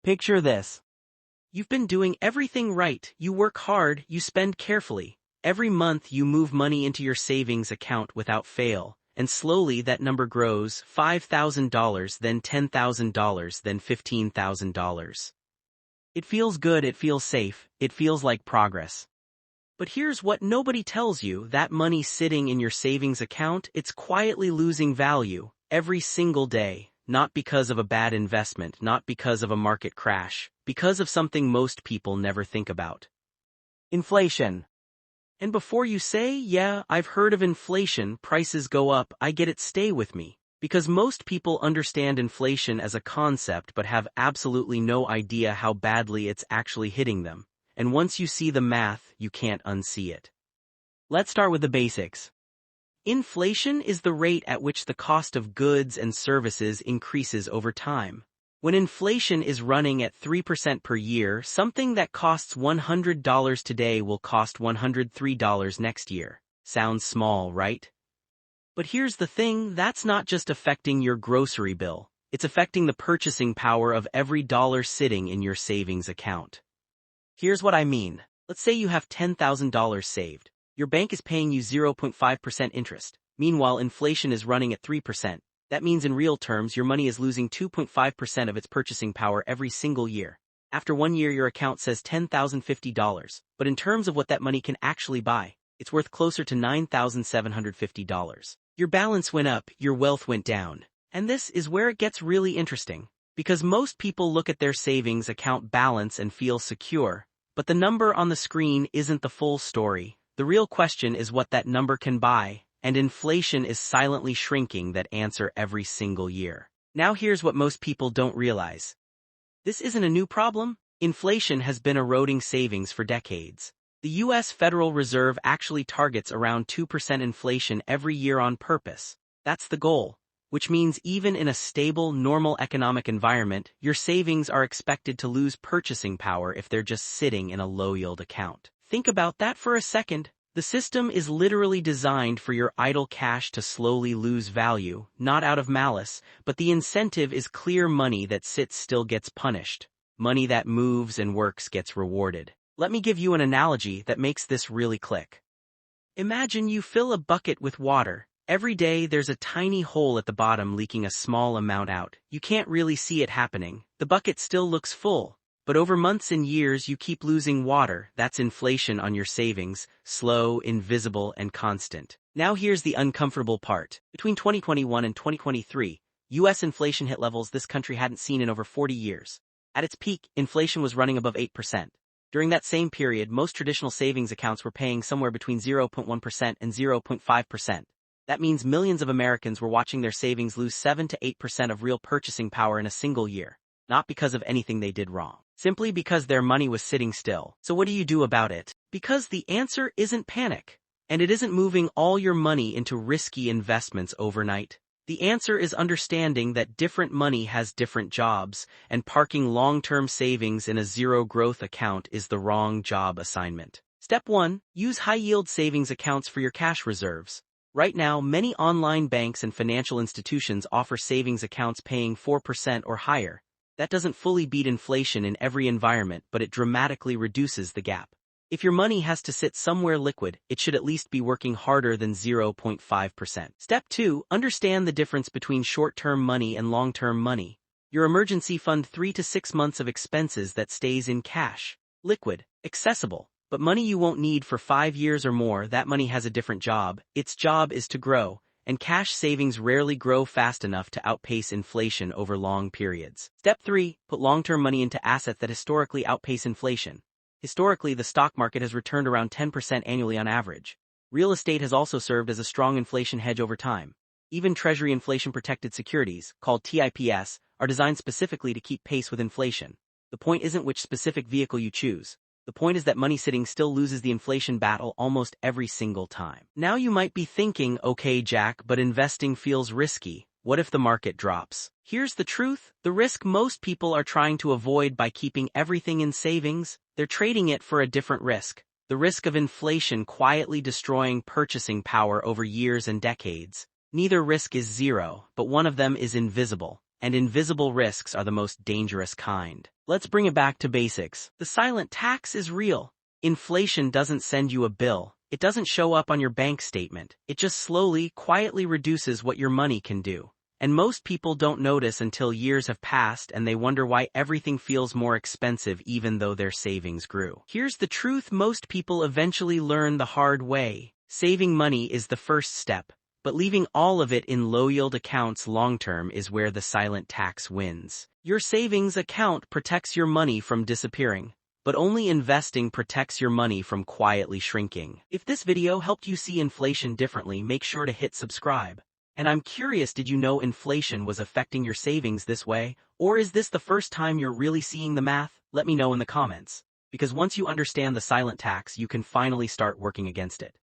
Picture this. You've been doing everything right. You work hard, you spend carefully. Every month you move money into your savings account without fail, and slowly that number grows, $5,000, then $10,000, then $15,000. It feels good, it feels safe, it feels like progress. But here's what nobody tells you: that money sitting in your savings account, it's quietly losing value every single day. Not because of a bad investment, not because of a market crash, because of something most people never think about. Inflation. And before you say, "Yeah, I've heard of inflation, prices go up," I get it, stay with me. Because most people understand inflation as a concept but have absolutely no idea how badly it's actually hitting them. And once you see the math, you can't unsee it. Let's start with the basics. Inflation is the rate at which the cost of goods and services increases over time. When inflation is running at 3% per year, something that costs $100 today will cost $103 next year. Sounds small, right? But here's the thing: that's not just affecting your grocery bill, it's affecting the purchasing power of every dollar sitting in your savings account. Here's what I mean. Let's say you have $10,000 saved. Your bank is paying you 0.5% interest. Meanwhile, inflation is running at 3%. That means in real terms your money is losing 2.5% of its purchasing power every single year. After 1 year your account says $10,050, but in terms of what that money can actually buy, it's worth closer to $9,750. Your balance went up, your wealth went down. And this is where it gets really interesting. Because most people look at their savings account balance and feel secure, but the number on the screen isn't the full story. The real question is what that number can buy, and inflation is silently shrinking that answer every single year. Now here's what most people don't realize. This isn't a new problem. Inflation has been eroding savings for decades. The U.S. Federal Reserve actually targets around 2% inflation every year on purpose. That's the goal, which means even in a stable, normal economic environment, your savings are expected to lose purchasing power if they're just sitting in a low-yield account. Think about that for a second. The system is literally designed for your idle cash to slowly lose value, not out of malice, but the incentive is clear: money that sits still gets punished. Money that moves and works gets rewarded. Let me give you an analogy that makes this really click. Imagine you fill a bucket with water. Every day there's a tiny hole at the bottom leaking a small amount out. You can't really see it happening. The bucket still looks full. But over months and years you keep losing water. That's inflation on your savings, slow, invisible, and constant. Now here's the uncomfortable part. Between 2021 and 2023, U.S. inflation hit levels this country hadn't seen in over 40 years. At its peak, inflation was running above 8%. During that same period, most traditional savings accounts were paying somewhere between 0.1% and 0.5%. That means millions of Americans were watching their savings lose 7 to 8% of real purchasing power in a single year. Not because of anything they did wrong. Simply because their money was sitting still. So what do you do about it? Because the answer isn't panic. And it isn't moving all your money into risky investments overnight. The answer is understanding that different money has different jobs, and parking long-term savings in a zero-growth account is the wrong job assignment. Step 1. Use high-yield savings accounts for your cash reserves. Right now, many online banks and financial institutions offer savings accounts paying 4% or higher. That doesn't fully beat inflation in every environment, but it dramatically reduces the gap. If your money has to sit somewhere liquid, it should at least be working harder than 0.5%. Step 2. Understand the difference between short-term money and long-term money. Your emergency fund: 3 to 6 months of expenses that stays in cash. Liquid, accessible, but money you won't need for 5 years or more. That money has a different job. Its job is to grow. And cash savings rarely grow fast enough to outpace inflation over long periods. Step 3. Put long-term money into assets that historically outpace inflation. Historically, the stock market has returned around 10% annually on average. Real estate has also served as a strong inflation hedge over time. Even Treasury inflation-protected securities, called TIPS, are designed specifically to keep pace with inflation. The point isn't which specific vehicle you choose. The point is that money sitting still loses the inflation battle almost every single time. Now you might be thinking, okay Jack, but investing feels risky. What if the market drops? Here's the truth: the risk most people are trying to avoid by keeping everything in savings, they're trading it for a different risk. The risk of inflation quietly destroying purchasing power over years and decades. Neither risk is zero, but one of them is invisible. and invisible risks are the most dangerous kind. Let's bring it back to basics. The silent tax is real. Inflation doesn't send you a bill. It doesn't show up on your bank statement. It just slowly, quietly reduces what your money can do. And most people don't notice until years have passed and they wonder why everything feels more expensive even though their savings grew. Here's the truth: most people eventually learn the hard way. Saving money is the first step, but leaving all of it in low-yield accounts long-term is where the silent tax wins. Your savings account protects your money from disappearing, but only investing protects your money from quietly shrinking. If this video helped you see inflation differently, make sure to hit subscribe. And I'm curious, did you know inflation was affecting your savings this way? Or is this the first time you're really seeing the math? Let me know in the comments. Because once you understand the silent tax, you can finally start working against it.